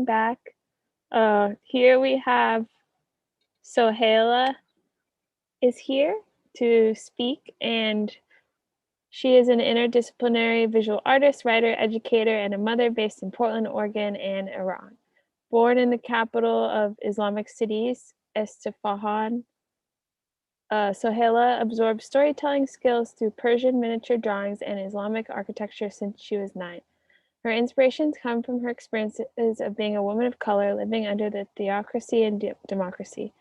back. Here we have Soheila is here to speak, and she is an interdisciplinary visual artist, writer, educator, and a mother based in Portland, Oregon, and Iran. Born in the capital of Islamic cities, Isfahan, Soheila absorbed storytelling skills through Persian miniature drawings and Islamic architecture since she was 9. Her inspirations come from her experiences of being a woman of color living under the theocracy and democracy.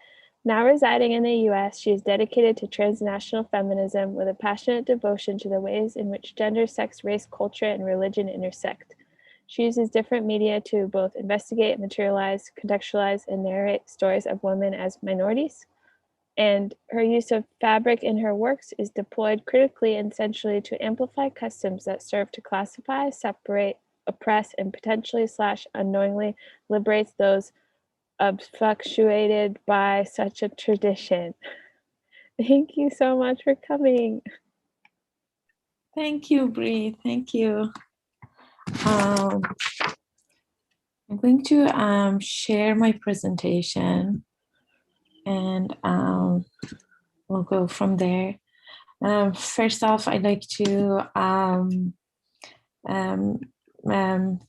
Now residing in the US, she is dedicated to transnational feminism with a passionate devotion to the ways in which gender, sex, race, culture, and religion intersect. She uses different media to both investigate, materialize, contextualize, and narrate stories of women as minorities. And her use of fabric in her works is deployed critically and centrally to amplify customs that serve to classify, separate, oppress, and potentially / unknowingly liberates those obfuscated by such a tradition. Thank you so much for coming. Thank you, Bree. Thank you. I'm going to share my presentation, and we'll go from there. First off, I'd like to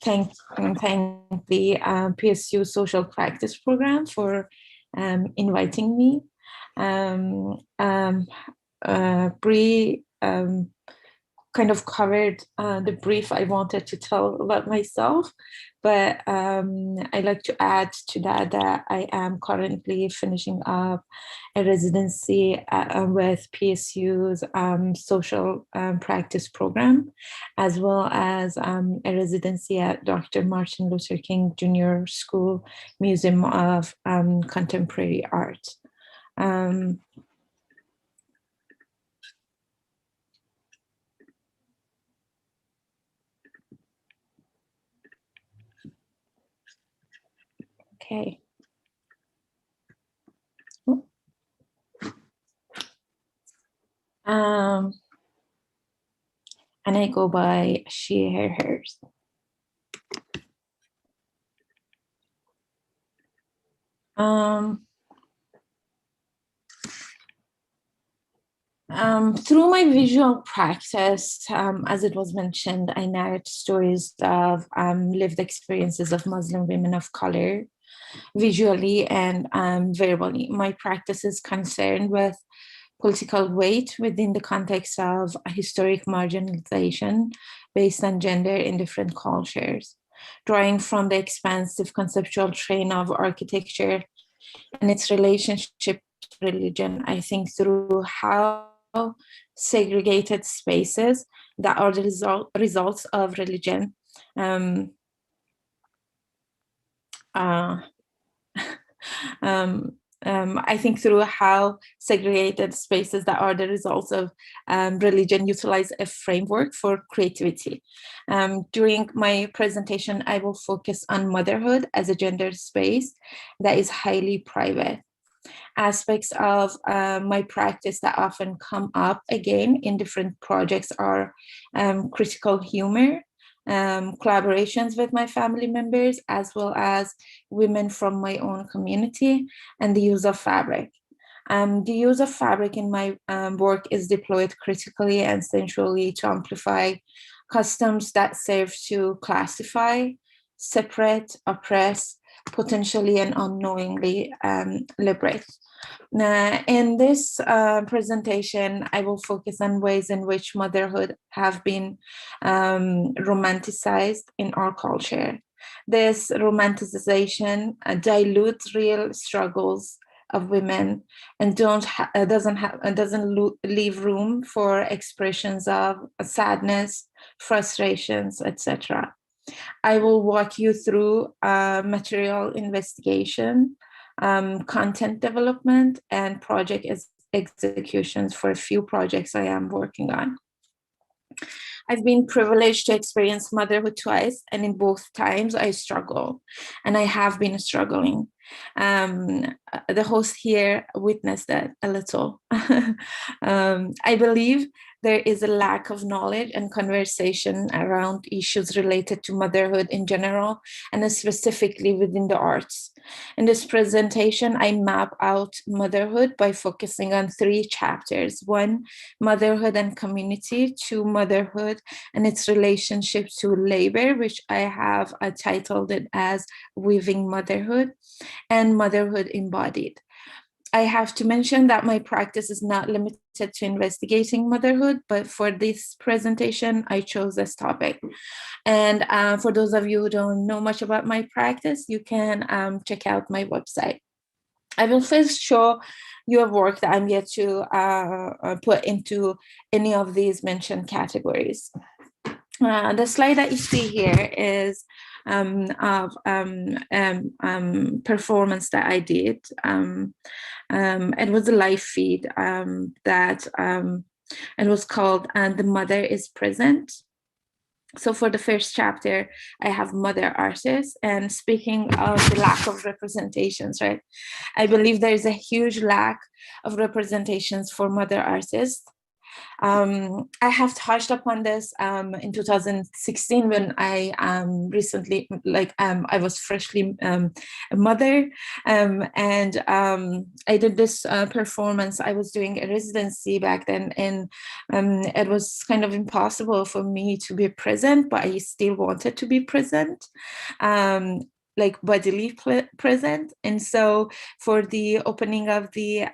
thank the PSU Social Practice Program for inviting me. Bree kind of covered the brief I wanted to tell about myself, but I'd like to add to that I am currently finishing up a residency with PSU's social practice program, as well as a residency at Dr. Martin Luther King Jr. School Museum of Contemporary Art. Okay. And I go by she, her, hers. Through my visual practice, as it was mentioned, I narrate stories of lived experiences of Muslim women of color, visually and verbally. My practice is concerned with political weight within the context of historic marginalization based on gender in different cultures, drawing from the expansive conceptual train of architecture and its relationship to religion. I think through how segregated spaces that are the results of religion I think through how segregated spaces that are the results of religion utilize a framework for creativity. During my presentation, I will focus on motherhood as a gender space that is highly private. Aspects of my practice that often come up again in different projects are critical humor, collaborations with my family members, as well as women from my own community, and the use of fabric. The use of fabric in my work is deployed critically and sensually to amplify customs that serve to classify, separate, oppress, potentially and unknowingly liberate. In this presentation, I will focus on ways in which motherhood have been romanticized in our culture. This romanticization dilutes real struggles of women and doesn't leave room for expressions of sadness, frustrations, etc. I will walk you through material investigation, content development, and project executions for a few projects I am working on. I've been privileged to experience motherhood twice, and in both times I struggle, and I have been struggling. The host here witnessed that a little. I believe there is a lack of knowledge and conversation around issues related to motherhood in general, and specifically within the arts. In this presentation, I map out motherhood by focusing on 3 chapters. 1, motherhood and community. 2, motherhood and its relationship to labor, which I have titled it as Weaving Motherhood, and motherhood embodied. I have to mention that my practice is not limited to investigating motherhood, but for this presentation, I chose this topic. And for those of you who don't know much about my practice, you can check out my website. I will first show you a work that I'm yet to put into any of these mentioned categories. The slide that you see here is of performance that I did. It was a live feed that it was called "And the Mother is Present." So for the first chapter, I have mother artists. And speaking of the lack of representations, right? I believe there is a huge lack of representations for mother artists. I have touched upon this in 2016 when I recently, I was freshly a mother, and I did this performance. I was doing a residency back then, and it was kind of impossible for me to be present, but I still wanted to be present. Like bodily present. And so for the opening of the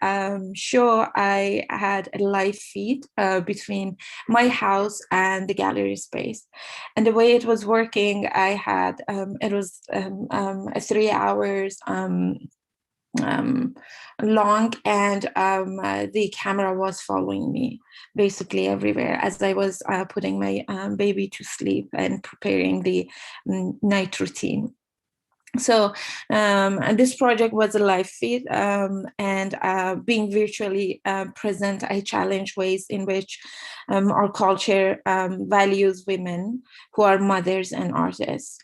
show, I had a live feed between my house and the gallery space. And the way it was working, I had, it was 3 hours long, and the camera was following me basically everywhere as I was putting my baby to sleep and preparing the night routine. So and this project was a live feed, and being virtually present, I challenge ways in which our culture values women who are mothers and artists.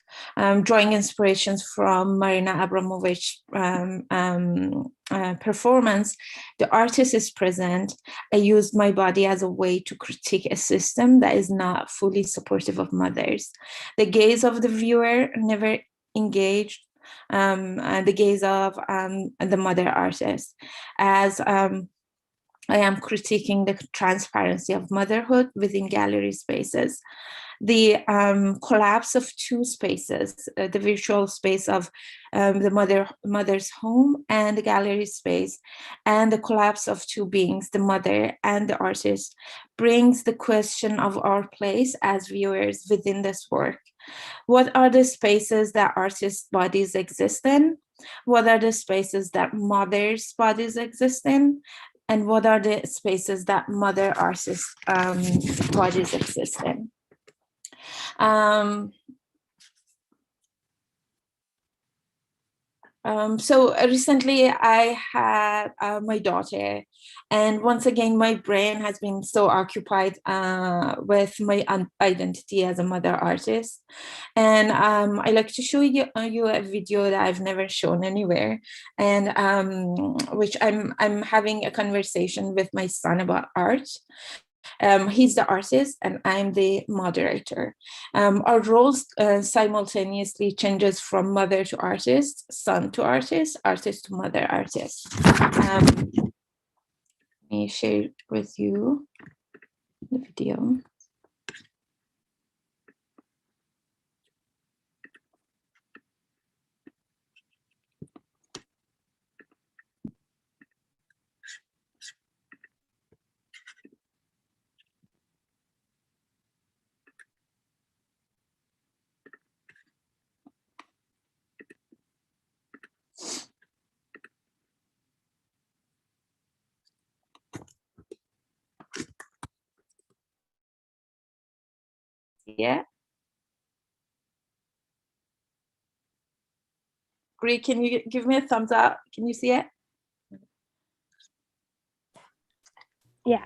Drawing inspirations from Marina Abramovich's performance, The Artist is Present, I used my body as a way to critique a system that is not fully supportive of mothers. The gaze of the viewer never engaged the gaze of the mother artist, as I am critiquing the transparency of motherhood within gallery spaces. The collapse of 2 spaces, the virtual space of the mother's home and the gallery space, and the collapse of 2 beings, the mother and the artist, brings the question of our place as viewers within this work. What are the spaces that artists' bodies exist in? What are the spaces that mothers' bodies exist in? And what are the spaces that mother artists' bodies exist in? So recently I had my daughter, and once again, my brain has been so occupied with my identity as a mother artist. And I like to show you a video that I've never shown anywhere, and which I'm having a conversation with my son about art. He's the artist and I'm the moderator. Our roles simultaneously changes from mother to artist, son to artist, artist to mother artist. Let me share with you the video. Yeah. Great, can you give me a thumbs up? Can you see it? Yeah.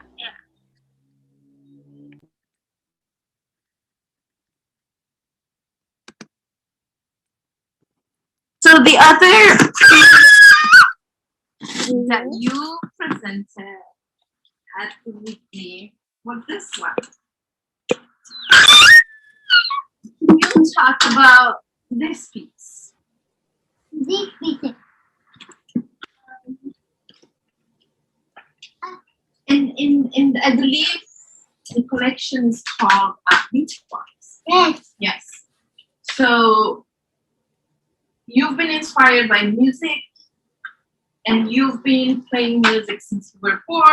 the other that you presented at Whitney was this one. Can you talk about this piece? This piece. In I believe the collection is called Beach Boys. Yes. Yes. So you've been inspired by music, and you've been playing music since you were 4,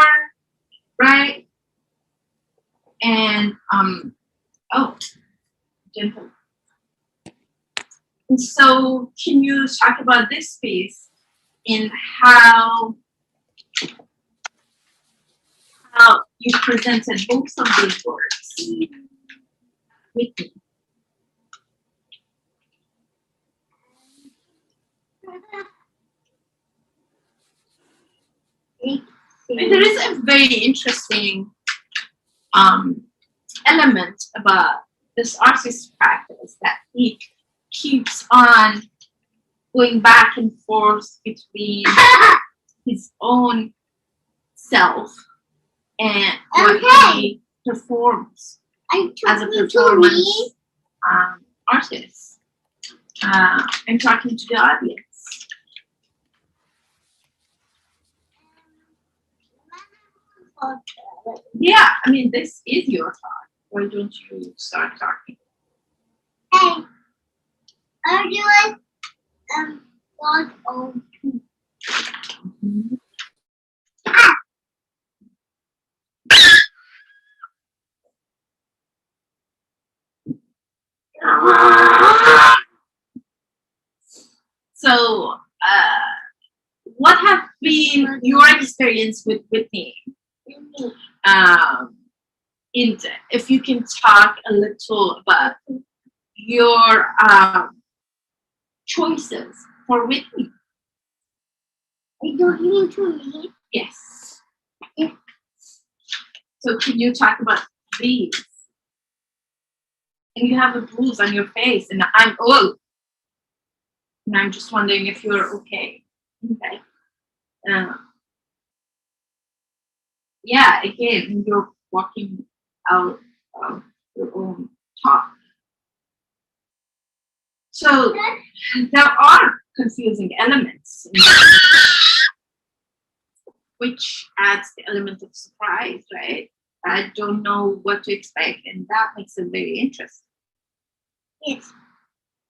right? And oh, gentle. And so, can you talk about this piece in how you presented both of these works with me? And there is a very interesting element about this artist's practice, that he keeps on going back and forth between his own self and what he performs as a performance artist. I'm talking to the audience. Yeah, I mean, this is your talk. Why don't you start talking? Hey, I'm doing lot of So, what have been your experience with Whitney? If you can talk a little about your choices for Whitney. I don't need to read. Yes. So can you talk about these? And you have a bruise on your face, and I'm old. And I'm just wondering if you're okay. Okay. Yeah, again, you're walking out of your own talk. So there are confusing elements, which adds the element of surprise, right? I don't know what to expect, and that makes it very interesting. Yes,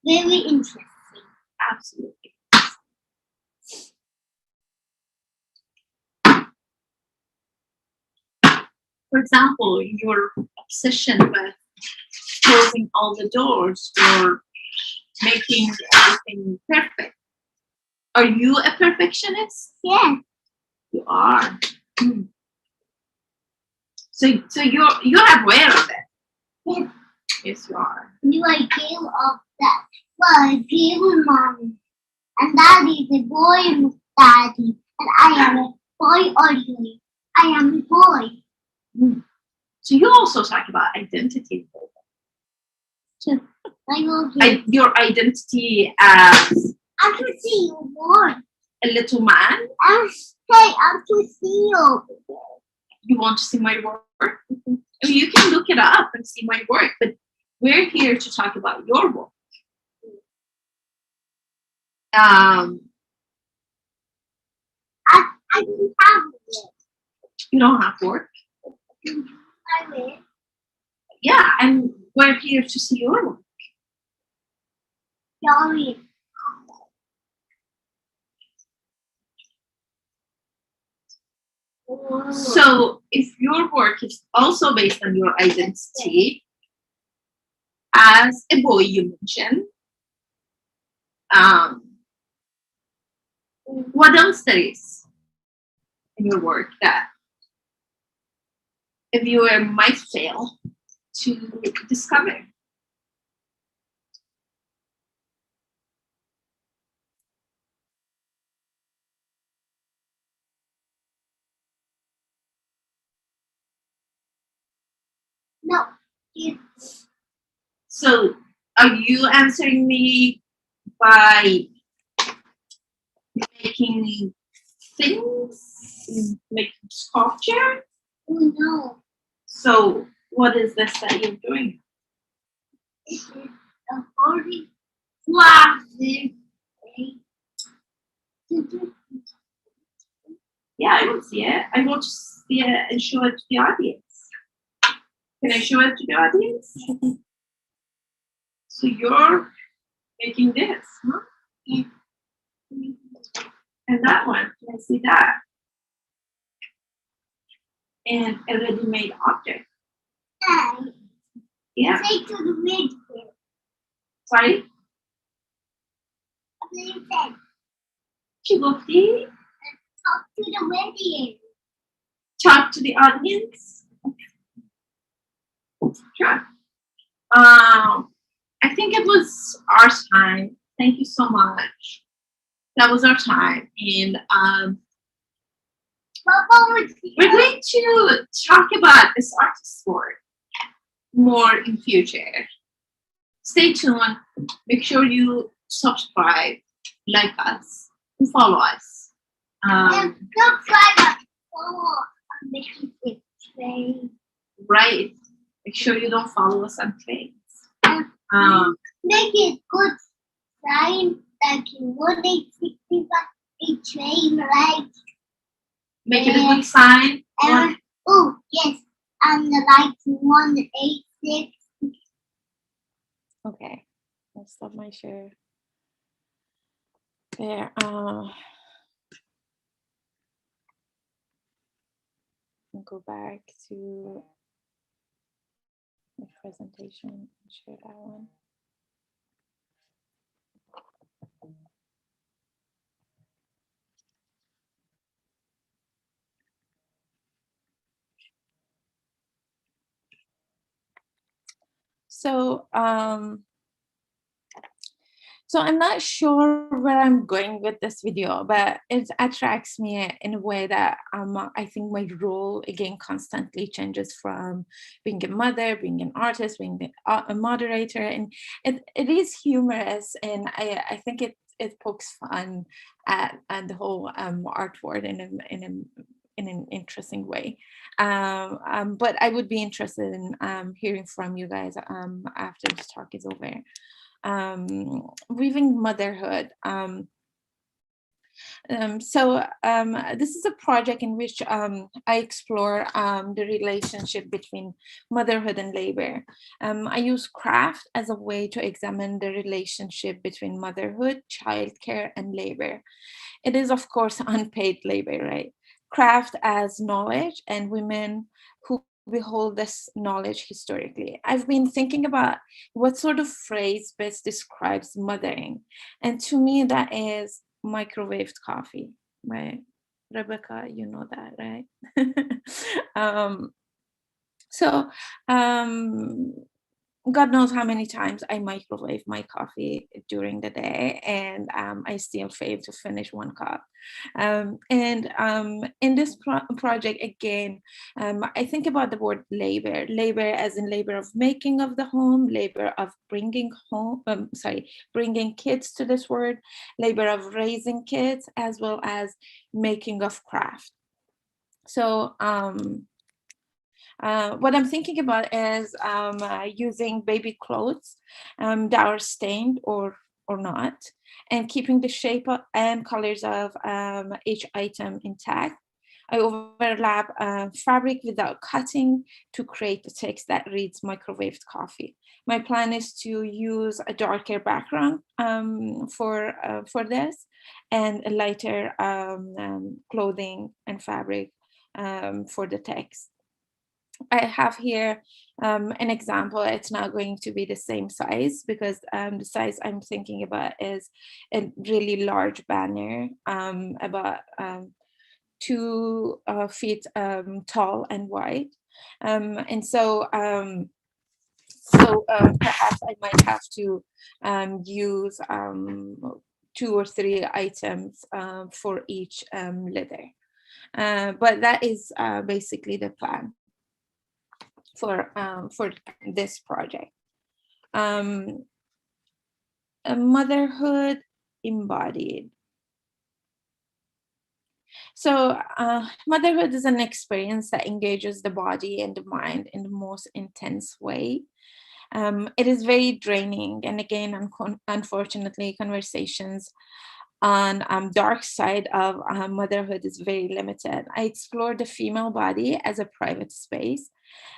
very interesting. Absolutely. For example, your obsession with closing all the doors or making everything perfect. Are you a perfectionist? Yeah. You are. So you're aware of it. Yes. Yes, you are. You are gave of that. Well, I gave mommy. And daddy is a boy daddy. And I am a boy only. I am a boy. So you also talk about identity. So I will give Your identity as I can see you more. a little man. Hey, I can see you. You want to see my work? I mean, you can look it up and see my work, but we're here to talk about your work. I don't have it. You don't have work. I will. Yeah, and we're here to see your work. Sorry. So if your work is also based on your identity as a boy, you mentioned, what else there is in your work that a viewer might fail to discover? No. So are you answering me by making things, making sculpture? Oh no. So what is this that you're doing? This is a holy classic. Yeah, I will see it. I want to see it and show it to the audience. Can I show it to the audience? So you're making this, huh? Yeah. And that one, can I see that? And a ready-made object. Hey, Yeah. say to the video. Sorry? Listen, Chigofti, talk to the video. talk to the audience. Sure. I think it was our time. Thank you so much. That was our time. And we're going to talk about this artist sport more in future. Stay tuned. Make sure you subscribe, like us, and follow us. Don't try to follow on making it train. Right. Make sure you don't follow us on trains. Make it good sign that you would 865 a train, right? Make it a good sign. Oh yes, and the light 186. Okay, I'll stop my share. There. I'll go back to my presentation and share that one. So, so I'm not sure where I'm going with this video, but it attracts me in a way that I think my role again constantly changes from being a mother, being an artist, being a moderator, and it is humorous, and I think it pokes fun at the whole art world in an interesting way. But I would be interested in hearing from you guys after this talk is over. Weaving motherhood. This is a project in which I explore the relationship between motherhood and labor. I use craft as a way to examine the relationship between motherhood, childcare, and labor. It is, of course, unpaid labor, right? Craft as knowledge and women who behold this knowledge historically. I've been thinking about what sort of phrase best describes mothering. And to me, that is microwaved coffee, right? Rebecca, you know that, right? um, so God knows how many times I microwave my coffee during the day, and I still fail to finish one cup. In this project, again, I think about the word labor, labor as in labor of making of the home, labor of bringing bringing kids to this world, labor of raising kids, as well as making of craft. So, what I'm thinking about is using baby clothes that are stained or not, and keeping the shape and colors of each item intact. I overlap fabric without cutting to create a text that reads microwaved coffee. My plan is to use a darker background for this, and a lighter clothing and fabric for the text. I have here an example. It's not going to be the same size because the size I'm thinking about is a really large banner, about 2 feet tall and wide. And so, perhaps I might have to use 2 or 3 items for each leather. But that is basically the plan for this project. A motherhood embodied. So motherhood is an experience that engages the body and the mind in the most intense way. It is very draining, and again, unfortunately, conversations on dark side of motherhood is very limited. I explore the female body as a private space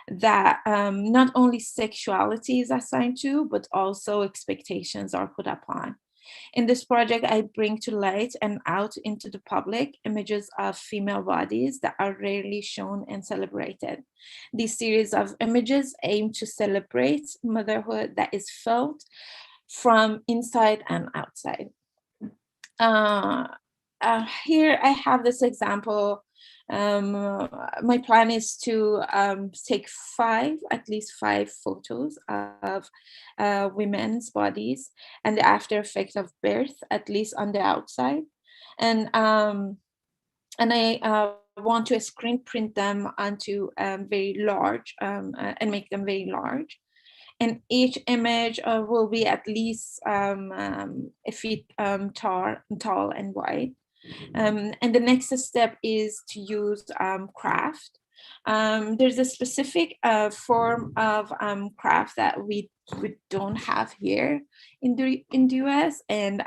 that not only sexuality is assigned to, but also expectations are put upon. In this project, I bring to light and out into the public images of female bodies that are rarely shown and celebrated. This series of images aim to celebrate motherhood that is felt from inside and outside. Uh, Here I have this example. My plan is to take at least five photos of women's bodies and the after effect of birth, at least on the outside. And I want to screen print them onto very large and make them very large. And each image will be at least a feet tall and wide. And the next step is to use craft. There's a specific form of craft that we don't have here in the US, and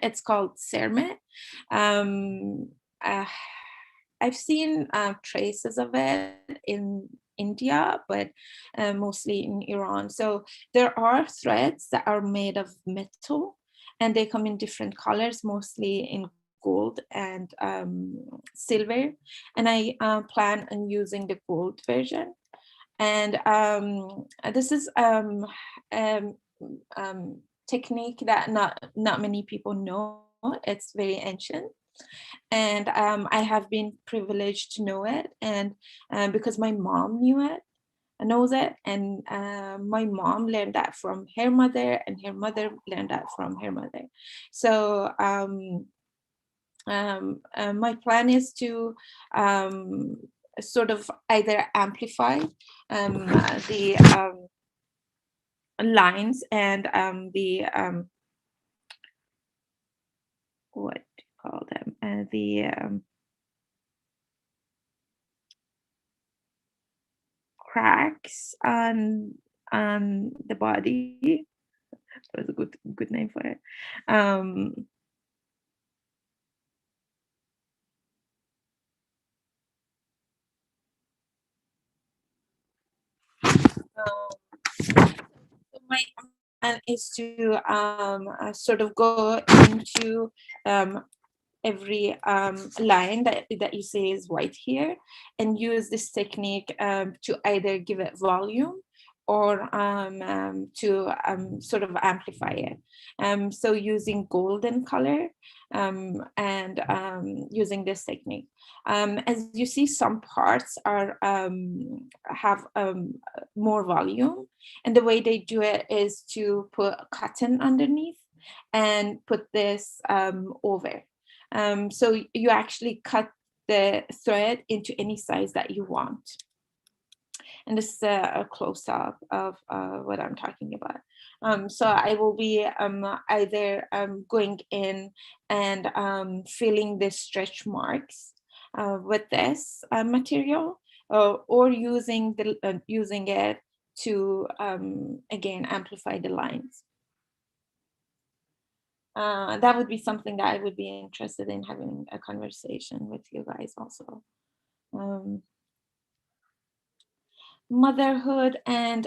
it's called cermet. Um, uh, I've seen traces of it in India, but mostly in Iran. So there are threads that are made of metal, and they come in different colors, mostly in gold and silver. And I plan on using the gold version. And this is technique that not many people know. It's very ancient, and I have been privileged to know it, and because my mom knows it, and my mom learned that from her mother, and her mother learned that from her mother. So my plan is to sort of either amplify the lines and the what do you call them? The cracks on the body. That was a good name for it. Um, my plan is to sort of go into every line that you say is white here, and use this technique to either give it volume or to sort of amplify it. So using golden color and using this technique. As you see, some parts are have more volume, and the way they do it is to put cotton underneath and put this over. So you actually cut the thread into any size that you want. And this is a close-up of what I'm talking about. So I will be either going in and filling the stretch marks with this material, or using it to again amplify the lines. That would be something that I would be interested in having a conversation with you guys also. Motherhood and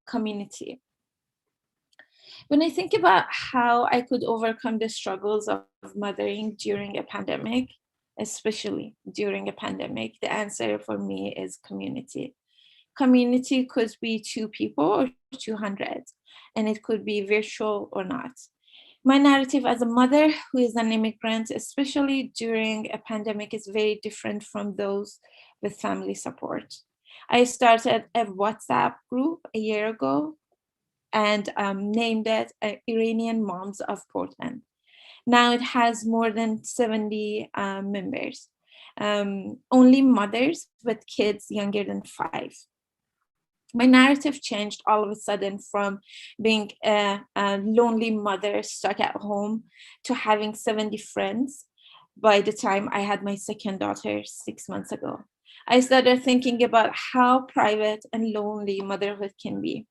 community. When I think about how I could overcome the struggles of mothering during a pandemic, especially during a pandemic, the answer for me is community. Community could be 2 people or 200, and it could be virtual or not. My narrative as a mother who is an immigrant, especially during a pandemic, is very different from those with family support. I started a WhatsApp group a year ago and named it Iranian Moms of Portland. Now it has more than 70 members, only mothers with kids younger than 5. My narrative changed all of a sudden from being a lonely mother stuck at home to having 70 friends by the time I had my second daughter 6 months ago. I started thinking about how private and lonely motherhood can be.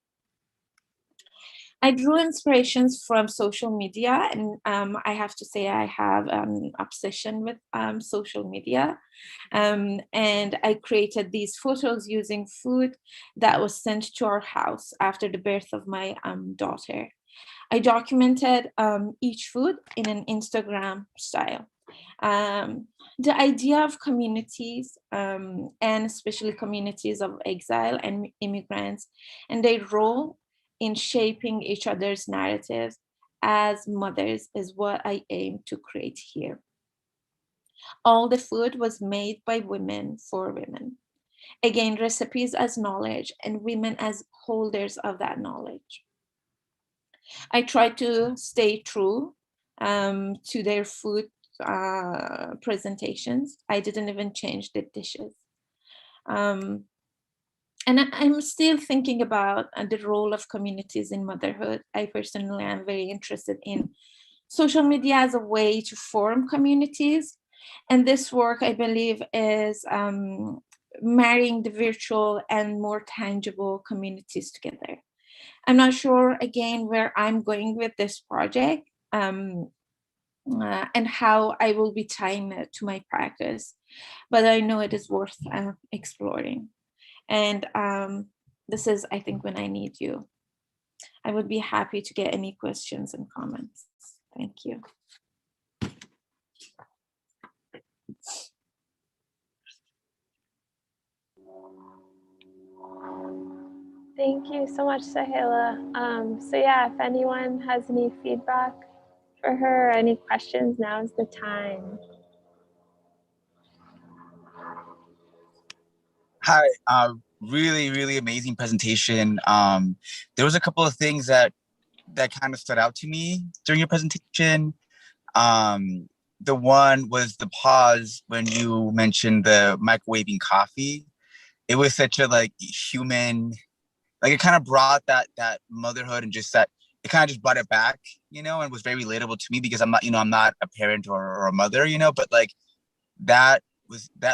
I drew inspirations from social media, and I have to say I have an obsession with social media. And I created these photos using food that was sent to our house after the birth of my daughter. I documented each food in an Instagram style. The idea of communities, and especially communities of exile and immigrants, and their role in shaping each other's narratives as mothers is what I aim to create here. All the food was made by women for women. Again, recipes as knowledge and women as holders of that knowledge. I try to stay true to their food presentations. I didn't even change the dishes. Um, and I'm still thinking about the role of communities in motherhood. I personally am very interested in social media as a way to form communities. And this work, I believe, is marrying the virtual and more tangible communities together. I'm not sure, again, where I'm going with this project, and how I will be tying it to my practice, but I know it is worth exploring. And this is, I think, when I need you. I would be happy to get any questions and comments. Thank you. Thank you so much, Soheila. So yeah, if anyone has any feedback for her or any questions, now's the time. Hi, really, really amazing presentation. There was a couple of things that kind of stood out to me during your presentation. The one was the pause when you mentioned the microwaving coffee. It was such a like human, like it kind of brought that motherhood and just that it kind of just brought it back, and was very relatable to me because I'm not a parent or a mother, but like that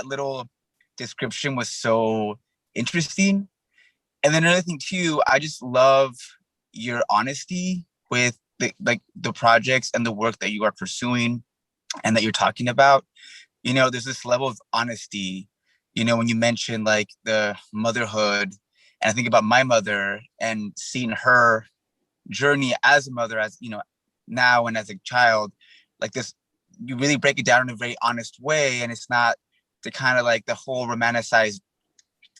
little description was so interesting. And then another thing too, I just love your honesty with the projects and the work that you are pursuing and that you're talking about. There's this level of honesty, when you mention like the motherhood, and I think about my mother and seeing her journey as a mother, as now and as a child, like this, you really break it down in a very honest way, and it's not the kind of like the whole romanticized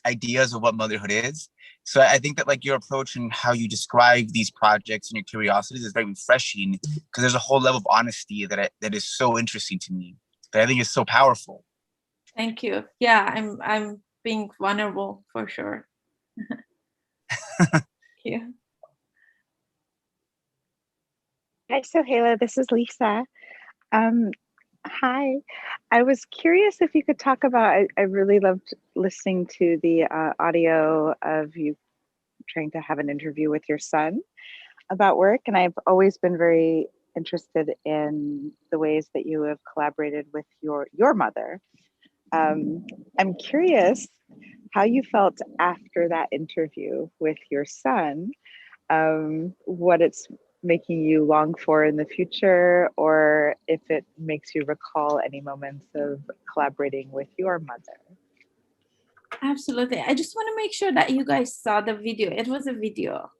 ideas of what motherhood is. So I think that like your approach and how you describe these projects and your curiosities is very refreshing, because there's a whole level of honesty that is so interesting to me, that I think is so powerful. Thank you. Yeah, I'm being vulnerable for sure. Thank you. Hi, Soheila. This is Lisa. Hi. I was curious if you could talk about, I really loved listening to the audio of you trying to have an interview with your son about work. And I've always been very interested in the ways that you have collaborated with your mother. I'm curious how you felt after that interview with your son, what it's making you long for in the future, or if it makes you recall any moments of collaborating with your mother. Absolutely. I just want to make sure that you guys saw the video. It was a video.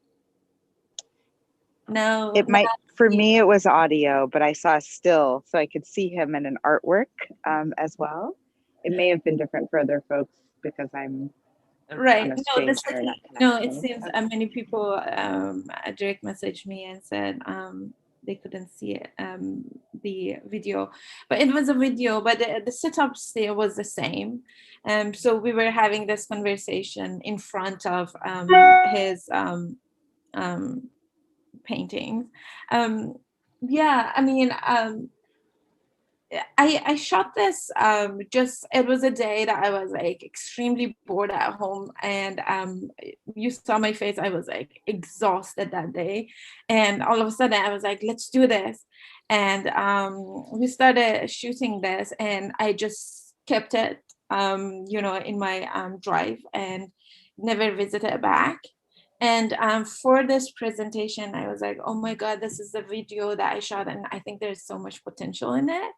No. It might, for me, it was audio, but I saw still, so I could see him in an artwork as well. It may have been different for other folks because I'm right. No, it seems many people direct messaged me and said they couldn't see it, the video, but it was a video, but the setup still was the same. So we were having this conversation in front of his paintings. Yeah, I mean, I shot this just, it was a day that I was like extremely bored at home, and you saw my face, I was like exhausted that day, and all of a sudden I was like, let's do this. And we started shooting this, and I just kept it, in my drive and never visited back. And for this presentation, I was like, oh my God, this is the video that I shot, and I think there's so much potential in it.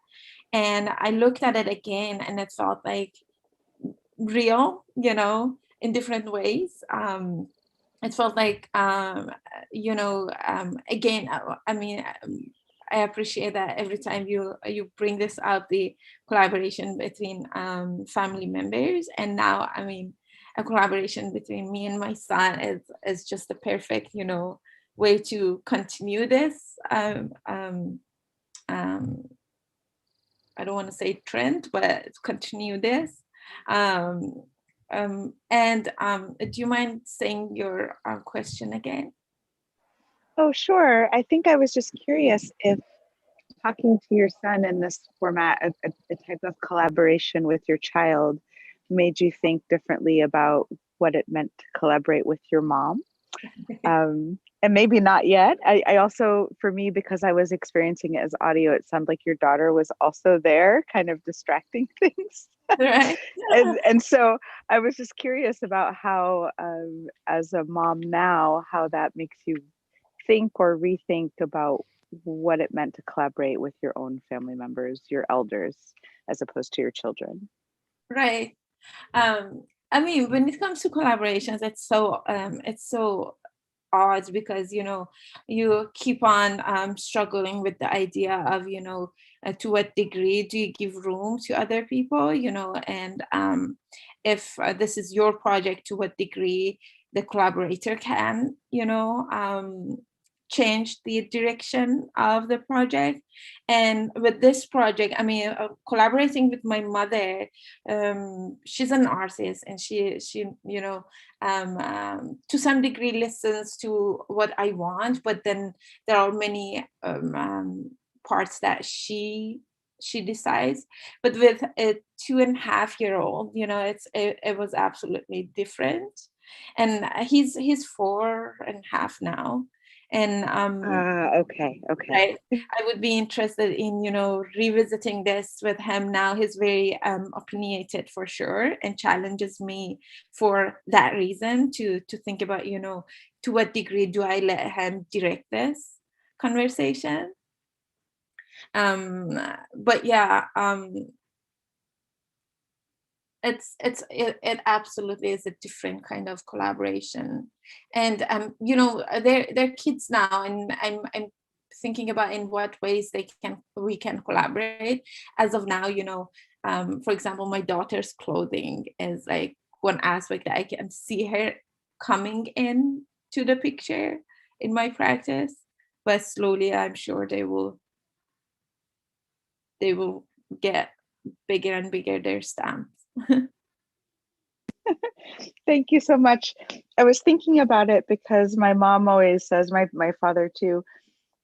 And I looked at it again, and it felt like real, in different ways. It felt like, again, I mean, I appreciate that every time you bring this out, the collaboration between family members. And now, I mean, a collaboration between me and my son is just the perfect, way to continue this. I don't want to say trend, but continue this. Do you mind saying your question again? Oh, sure. I think I was just curious if talking to your son in this format, a type of collaboration with your child, made you think differently about what it meant to collaborate with your mom. And maybe not yet. I also, for me, because I was experiencing it as audio, it sounded like your daughter was also there, kind of distracting things. Right. and so I was just curious about how, as a mom now, how that makes you think or rethink about what it meant to collaborate with your own family members, your elders, as opposed to your children. Right. I mean, when it comes to collaborations, it's so odd because you keep on struggling with the idea of to what degree do you give room to other people, and if this is your project, to what degree the collaborator can change the direction of the project. And with this project, I mean, collaborating with my mother, she's an artist, and she to some degree listens to what I want, but then there are many parts that she decides. But with a 2.5-year-old, it was absolutely different. And he's 4.5 now. And okay. right, I would be interested in revisiting this with him now. He's very opinionated for sure, and challenges me for that reason to think about to what degree do I let him direct this conversation. But yeah, it absolutely is a different kind of collaboration. And they're kids now, and I'm thinking about in what ways we can collaborate. As of now, for example, my daughter's clothing is like one aspect that I can see her coming in to the picture in my practice, but slowly I'm sure they will get bigger and bigger, their stamps. Thank you so much. I was thinking about it because my mom always says, my father too,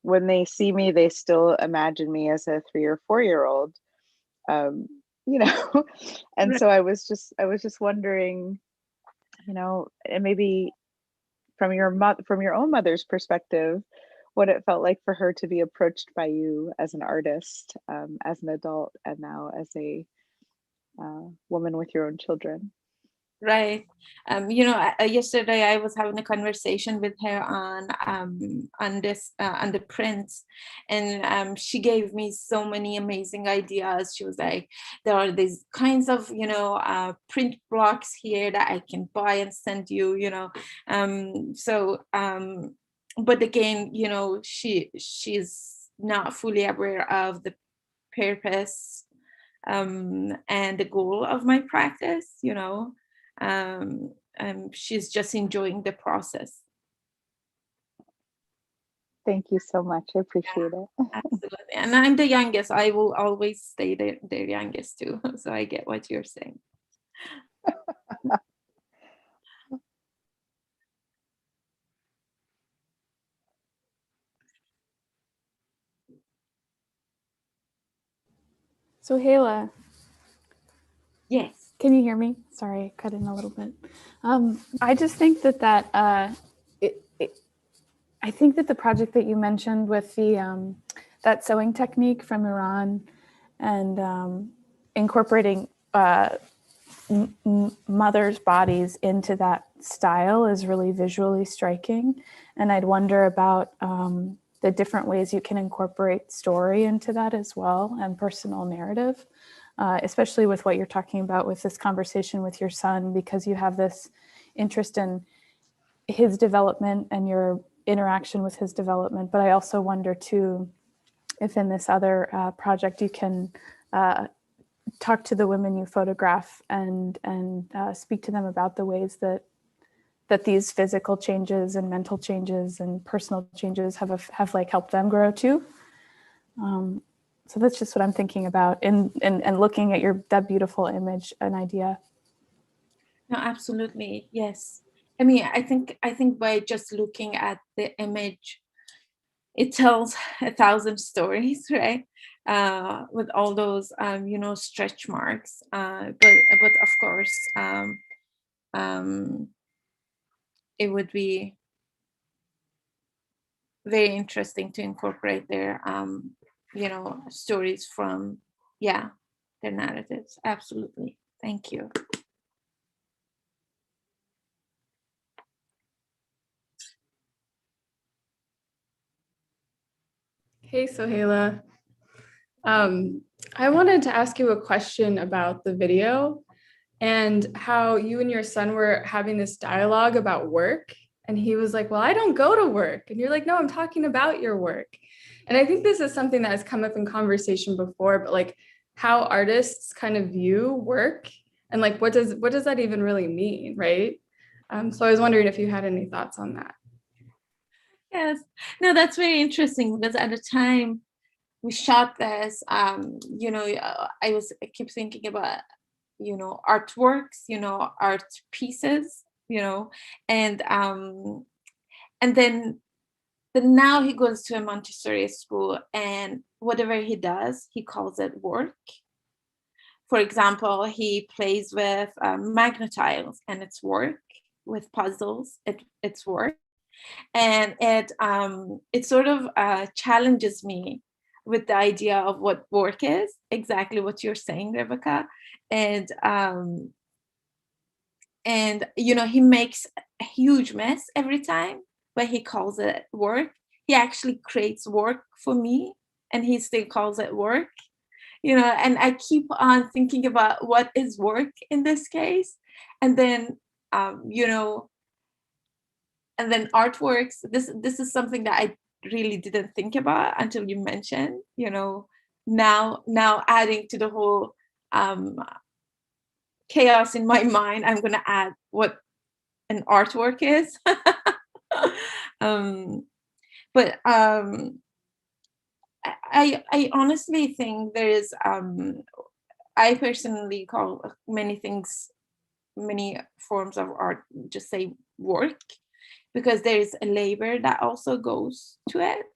when they see me, they still imagine me as a 3 or 4-year-old, and so I was just wondering, and maybe from your own mother's perspective, what it felt like for her to be approached by you as an artist, as an adult, and now as a woman with your own children. Right. Yesterday I was having a conversation with her on this on the prints, and she gave me so many amazing ideas. She was like, there are these kinds of print blocks here that I can buy and send you. But again, she's not fully aware of the purpose and the goal of my practice. She's just enjoying the process. Thank you so much. I appreciate it. Absolutely. And I'm the youngest. I will always stay the youngest too. So I get what you're saying. Soheila. Yes. Can you hear me? Sorry, I cut in a little bit. I just think I think that the project that you mentioned with the that sewing technique from Iran and incorporating mothers' bodies into that style is really visually striking. And I'd wonder about the different ways you can incorporate story into that as well, and personal narrative, especially with what you're talking about with this conversation with your son, because you have this interest in his development and your interaction with his development. But I also wonder too, if in this other project you can talk to the women you photograph and speak to them about the ways that these physical changes and mental changes and personal changes have like helped them grow too. So that's just what I'm thinking about and looking at that beautiful image, an idea. No, absolutely, yes. I mean, I think by just looking at the image, it tells 1,000 stories, right? With all those, stretch marks. But of course, it would be very interesting to incorporate their, stories from, their narratives. Absolutely. Thank you. Hey, Soheila. I wanted to ask you a question about the video and how you and your son were having this dialogue about work. And he was like, well, I don't go to work. And you're like, no, I'm talking about your work. And I think this is something that has come up in conversation before, but like how artists kind of view work and like, what does that even really mean, right? So I was wondering if you had any thoughts on that. Yes, no, that's very interesting because at the time we shot this, I keep thinking about, artworks, art pieces, and then now he goes to a Montessori school, and whatever he does, he calls it work. For example, he plays with magnetiles, and it's work. With puzzles, it's work. And it sort of challenges me with the idea of what work is, exactly what you're saying, Rebecca. And he makes a huge mess every time, but he calls it work. He actually creates work for me, and he still calls it work. And I keep on thinking about what is work in this case, and then and then artworks. This is something that I really didn't think about until you mentioned, now adding to the whole chaos in my mind, I'm going to add what an artwork is. But I honestly think there is, I personally call many forms of art just say work, because there's a labor that also goes to it.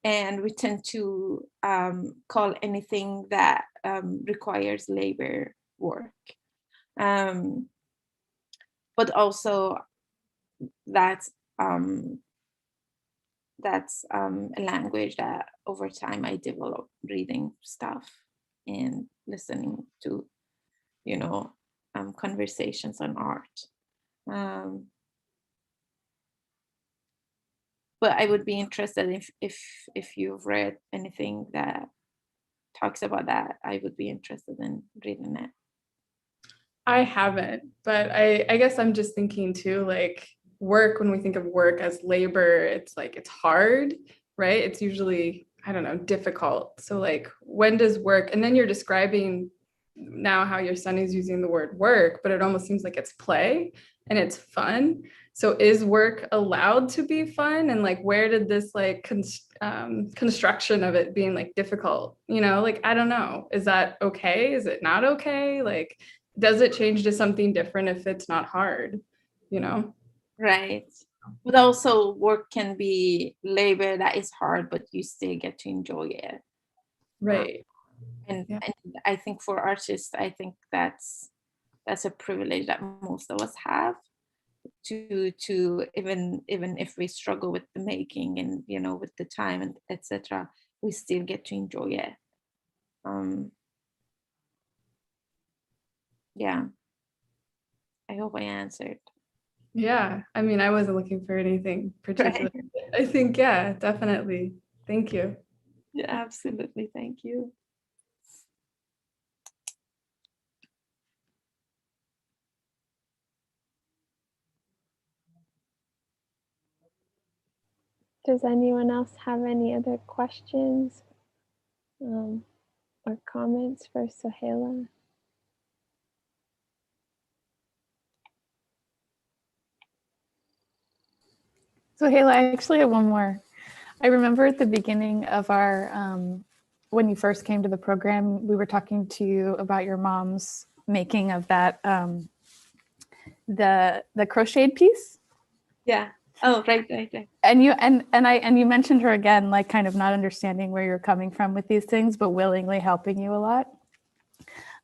And we tend to call anything that requires labor work. But also that's a language that over time I developed reading stuff and listening to, conversations on art. But I would be interested if you've read anything that talks about that. I would be interested in reading it. I haven't, but I guess I'm just thinking too, like work, when we think of work as labor, it's like it's hard, right? It's usually, I don't know, difficult. So like when does work, and then you're describing now how your son is using the word work, but it almost seems like it's play and it's fun. So is work allowed to be fun? And like where did this like construction of it being like difficult, like I don't know, is that okay? Is it not okay? Like does it change to something different if it's not hard, Right. But also work can be labor that is hard, but you still get to enjoy it. Right. And I think for artists, I think that's a privilege that most of us have. to even if we struggle with the making and with the time and etc., we still get to enjoy it. Yeah, I hope I answered. Yeah, I mean, I wasn't looking for anything particular. Right. I think, yeah, definitely. Thank you. Yeah, absolutely. Thank you. Does anyone else have any other questions or comments for Soheila? Soheila, I actually have one more. I remember at the beginning of our, when you first came to the program, we were talking to you about your mom's making of that, the crocheted piece. Yeah. Oh, right. And you mentioned her again, like kind of not understanding where you're coming from with these things, but willingly helping you a lot.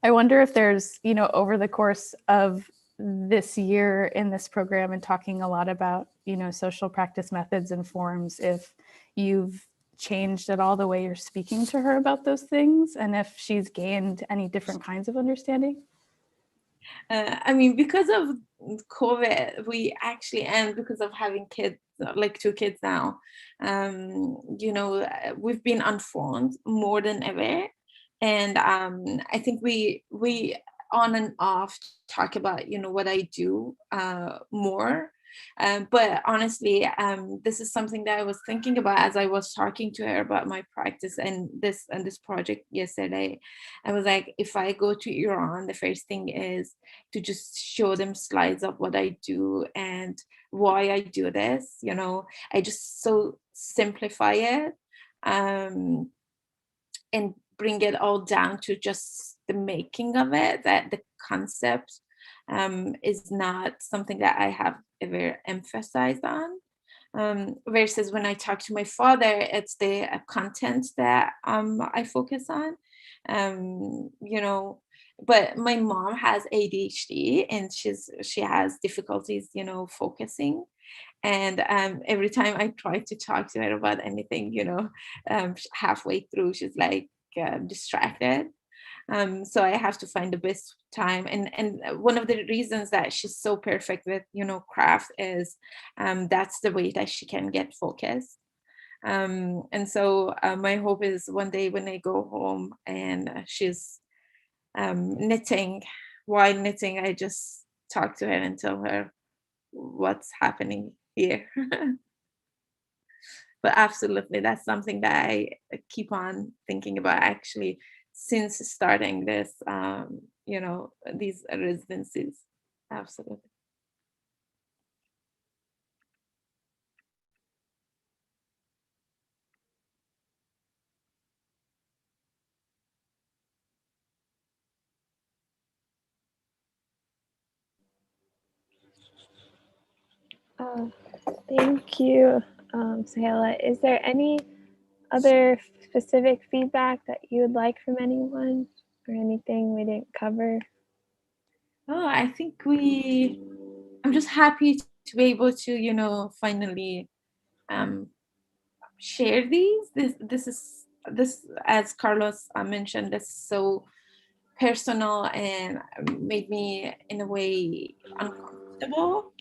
I wonder if there's, over the course of this year in this program and talking a lot about, social practice methods and forms, if you've changed at all the way you're speaking to her about those things, and if she's gained any different kinds of understanding. I mean, because of COVID, we actually, and because of having kids, like 2 kids now, we've been on phones more than ever. And I think we on and off talk about, what I do more. But honestly, this is something that I was thinking about as I was talking to her about my practice and this project yesterday. I was like, if I go to Iran, the first thing is to just show them slides of what I do and why I do this. I just so simplify it and bring it all down to just the making of it, that the concept is not something that I have ever emphasized on. Versus when I talk to my father, it's the content that I focus on. But my mom has ADHD and she has difficulties, focusing. And every time I try to talk to her about anything, halfway through, she's like distracted. So I have to find the best time. And one of the reasons that she's so perfect with, craft is that's the way that she can get focused. And so my hope is one day when I go home and she's knitting, while knitting, I just talk to her and tell her what's happening here. But absolutely, that's something that I keep on thinking about actually since starting this, these residencies. Absolutely. Thank you, Soheila. Is there any other specific feedback that you would like from anyone or anything we didn't cover? Oh, I think I'm just happy to be able to, finally share these. This, as Carlos mentioned, this is so personal and made me in a way uncomfortable.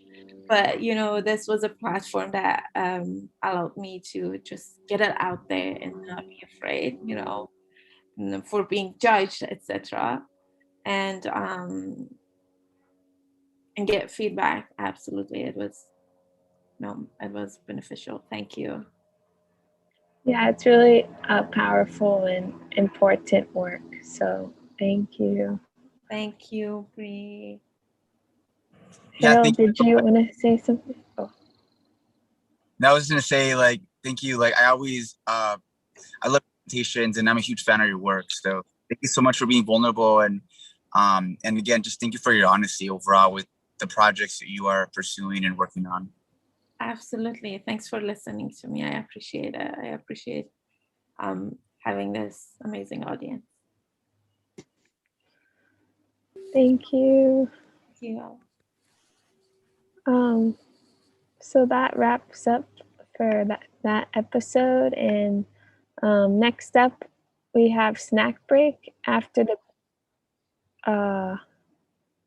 But this was a platform that allowed me to just get it out there and not be afraid, for being judged, etc. And get feedback. Absolutely, it was beneficial. Thank you. Yeah, it's really powerful and important work. So thank you. Thank you, Bree. Yeah, Harold, thank you did so you much. want to say something? Oh. Now I was gonna say, like, thank you. Like, I love presentations and I'm a huge fan of your work. So thank you so much for being vulnerable and again, just thank you for your honesty overall with the projects that you are pursuing and working on. Absolutely. Thanks for listening to me. I appreciate it. I appreciate having this amazing audience. Thank you. Thank you. So that wraps up for that episode. And next up, we have snack break after the